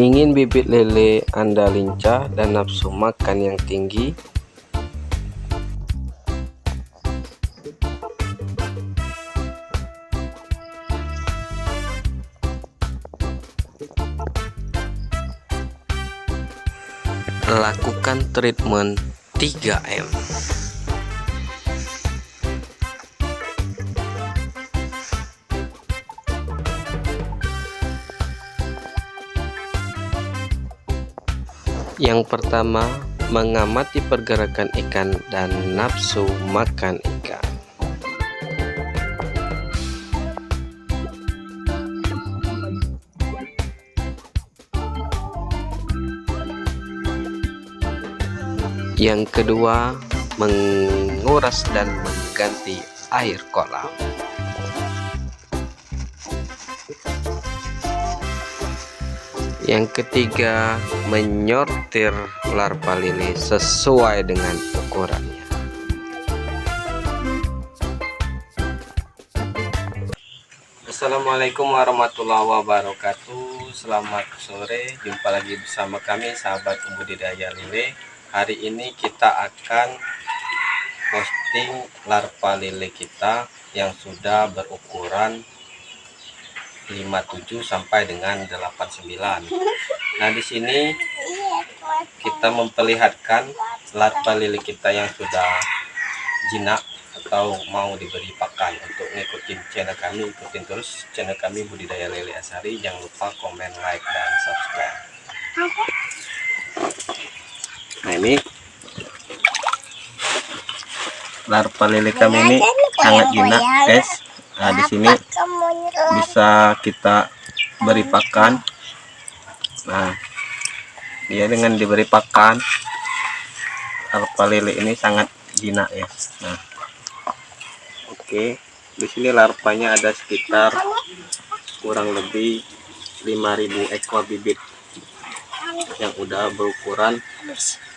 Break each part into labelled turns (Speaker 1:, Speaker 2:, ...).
Speaker 1: Ingin bibit lele Anda lincah dan nafsu makan yang tinggi? Lakukan treatment 3M. Yang pertama, mengamati pergerakan ikan dan nafsu makan ikan. Yang kedua, menguras dan mengganti air kolam. Yang ketiga, menyortir larva lele sesuai dengan ukurannya. Assalamualaikum warahmatullahi wabarakatuh. Selamat sore, jumpa lagi bersama kami sahabat budidaya lele. Hari ini kita akan posting larva lele kita yang sudah berukuran 57 sampai dengan 89. Nah, di sini kita memperlihatkan larva lele kita yang sudah jinak atau mau diberi pakan. Untuk ngikutin channel kami, ikutin terus channel kami Budidaya Lele Asari. Jangan lupa komen, like, dan subscribe. Nah, ini larva lele kami ini sangat jinak, guys. Nah, di sini bisa kita beri pakan. Nah, dia dengan diberi pakan, larva lele ini sangat jinak ya. Nah, oke, di sini larvanya ada sekitar kurang lebih 5.000 ekor bibit yang udah berukuran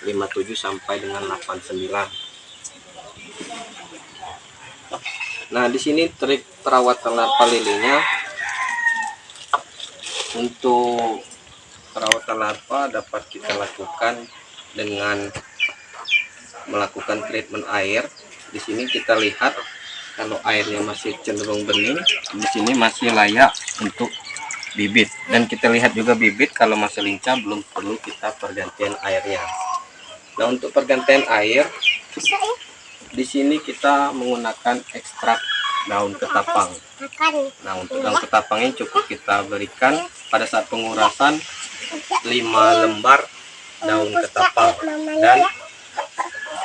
Speaker 1: 57 sampai dengan 89. Nah, di sini trik perawatan larva lelenya. Untuk perawatan larva dapat kita lakukan dengan melakukan treatment air. Di sini kita lihat kalau airnya masih cenderung bening, di sini masih layak untuk bibit. Dan kita lihat juga bibit kalau masih lincah, belum perlu kita pergantian airnya. Nah, untuk pergantian air, di sini kita menggunakan ekstrak daun ketapang. Nah, untuk daun ketapang ini cukup kita berikan pada saat pengurasan 5 lembar daun ketapang dan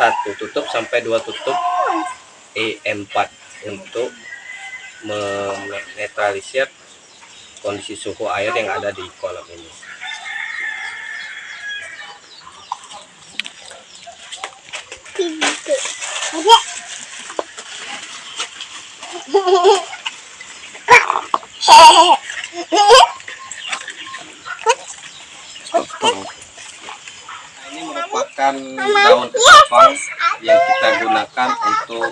Speaker 1: 1 tutup sampai 2 tutup E4 untuk menetralisir kondisi suhu air yang ada di kolam ini. Ini merupakan daun ketapang yang kita gunakan untuk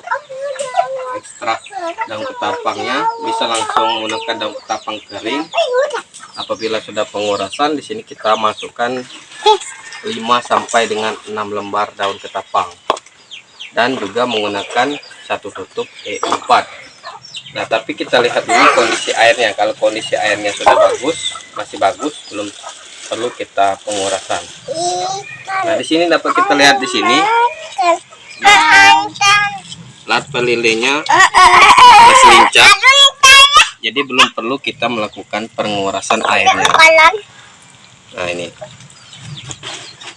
Speaker 1: ekstrak daun ketapangnya. Bisa langsung menggunakan daun ketapang kering. Apabila sudah pengurasan, di sini kita masukkan 5 sampai dengan 6 lembar daun ketapang dan juga menggunakan 1 tutup E4. Nah, tapi kita lihat dulu kondisi airnya. Kalau kondisi airnya sudah bagus, masih bagus, belum perlu kita pengurasan. Nah, di sini dapat kita lihat di sini larva lelenya masih lincah, jadi belum perlu kita melakukan pengurasan airnya. Nah, ini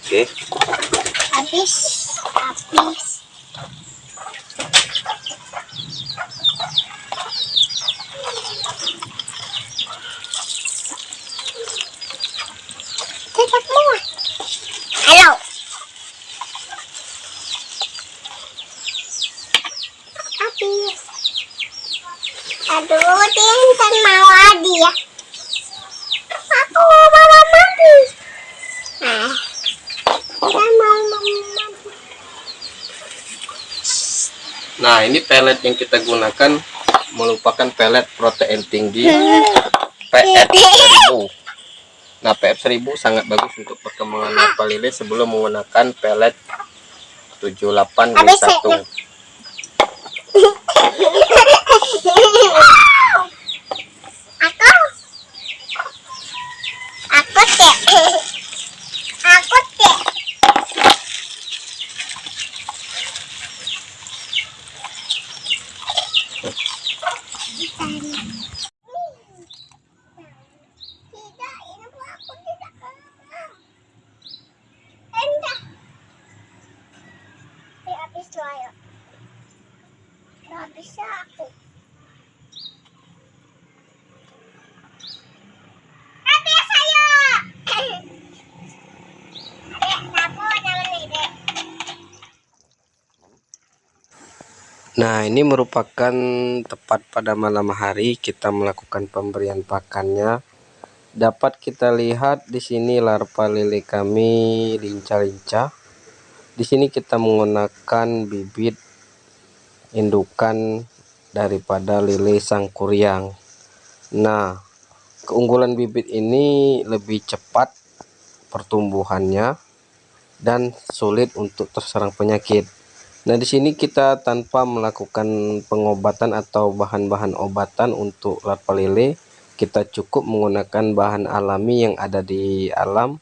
Speaker 1: oke.
Speaker 2: Habis. Halo. Habis. Aduh, Tintan mau adi ya. Aku mau mandi. Nah, saya mau mandi.
Speaker 1: Nah, ini pelet yang kita gunakan merupakan pelet protein tinggi PS 1000. Nah, PF1000 sangat bagus untuk perkembangan larva lele sebelum menggunakan pelet 78-1.
Speaker 2: Aku deh. Tidak, ini aku tidak kenal. Enggak. Habis loyo. Habis aku. Habis ayo. Aku jangan ide.
Speaker 1: Nah, ini merupakan tepat pada malam hari kita melakukan pemberian pakannya. Dapat kita lihat di sini larva lele kami lincah-lincah. Di sini kita menggunakan bibit indukan daripada lele sangkuriang. Nah, keunggulan bibit ini lebih cepat pertumbuhannya dan sulit untuk terserang penyakit. Nah, di sini kita tanpa melakukan pengobatan atau bahan-bahan obatan untuk larva lele, kita cukup menggunakan bahan alami yang ada di alam,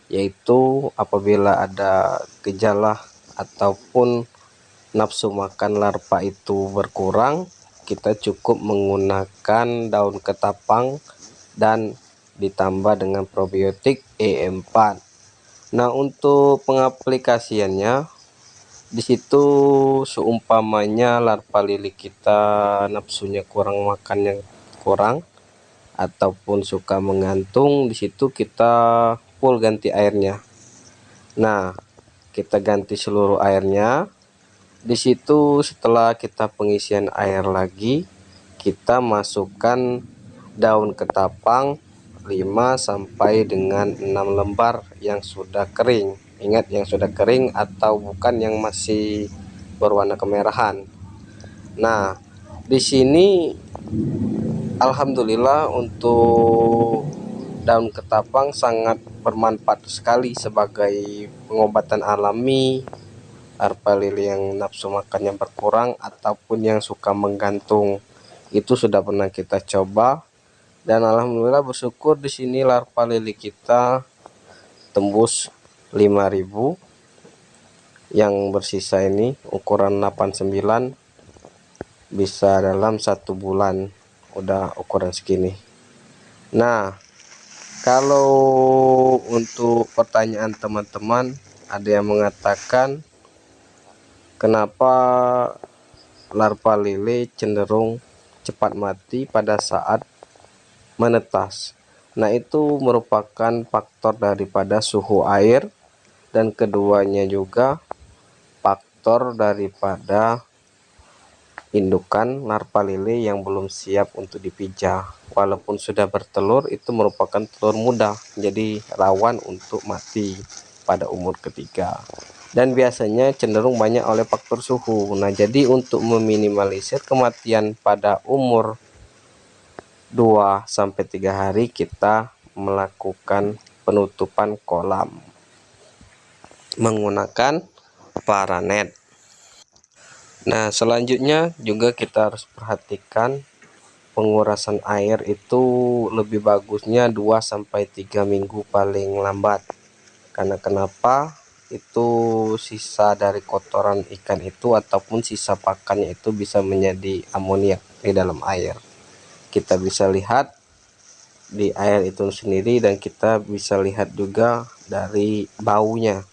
Speaker 1: yaitu apabila ada gejala ataupun nafsu makan larva itu berkurang, kita cukup menggunakan daun ketapang dan ditambah dengan probiotik E4. Nah, untuk pengaplikasiannya di situ seumpamanya larva lele kita nafsunya kurang makannya kurang ataupun suka menggantung, di situ kita full ganti airnya. Nah, kita ganti seluruh airnya. Di situ setelah kita pengisian air lagi, kita masukkan daun ketapang 5 sampai dengan 6 lembar yang sudah kering. Ingat, yang sudah kering atau bukan yang masih berwarna kemerahan. Nah, di sini alhamdulillah untuk daun ketapang sangat bermanfaat sekali sebagai pengobatan alami larva lele yang nafsu makannya berkurang ataupun yang suka menggantung. Itu sudah pernah kita coba dan alhamdulillah bersyukur di sini larva lele kita tembus 5000. Yang bersisa ini ukuran 89, bisa dalam 1 bulan udah ukuran segini. Nah, kalau untuk pertanyaan teman-teman, ada yang mengatakan kenapa larva lele cenderung cepat mati pada saat menetas. Nah, itu merupakan faktor daripada suhu air dan keduanya juga faktor daripada indukan larva lele yang belum siap untuk dipijah. Walaupun sudah bertelur, itu merupakan telur muda, jadi rawan untuk mati pada umur ketiga. Dan biasanya cenderung banyak oleh faktor suhu. Nah, jadi untuk meminimalisir kematian pada umur 2-3 hari, kita melakukan penutupan kolam menggunakan paranet. Nah, selanjutnya juga kita harus perhatikan pengurasan air itu lebih bagusnya 2-3 minggu paling lambat. Karena kenapa? Itu sisa dari kotoran ikan itu ataupun sisa pakannya itu bisa menjadi amoniak di dalam air. Kita bisa lihat di air itu sendiri dan kita bisa lihat juga dari baunya.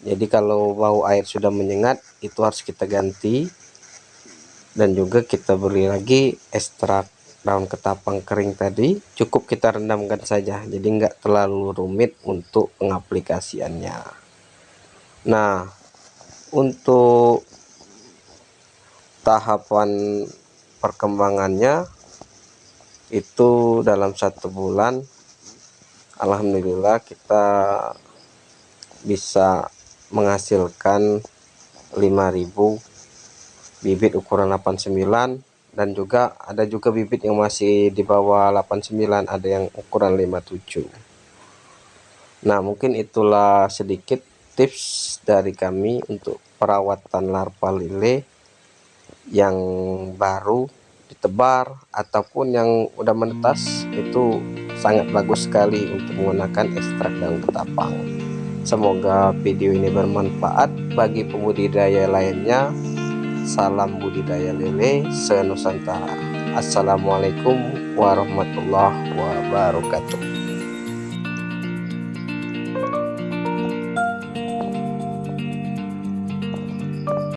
Speaker 1: Jadi kalau bau air sudah menyengat, itu harus kita ganti. Dan juga kita beri lagi ekstrak daun ketapang kering tadi, cukup kita rendamkan saja, jadi enggak terlalu rumit untuk pengaplikasiannya. Nah, untuk tahapan perkembangannya itu dalam 1 bulan alhamdulillah kita bisa menghasilkan 5000 bibit ukuran 89, dan juga ada juga bibit yang masih di bawah 89, ada yang ukuran 57. Nah, mungkin itulah sedikit tips dari kami untuk perawatan larva lele yang baru ditebar ataupun yang udah menetas. Itu sangat bagus sekali untuk menggunakan ekstrak daun ketapang. Semoga video ini bermanfaat bagi pembudidaya lainnya. Salam budidaya lele se-Nusantara. Assalamualaikum warahmatullahi wabarakatuh.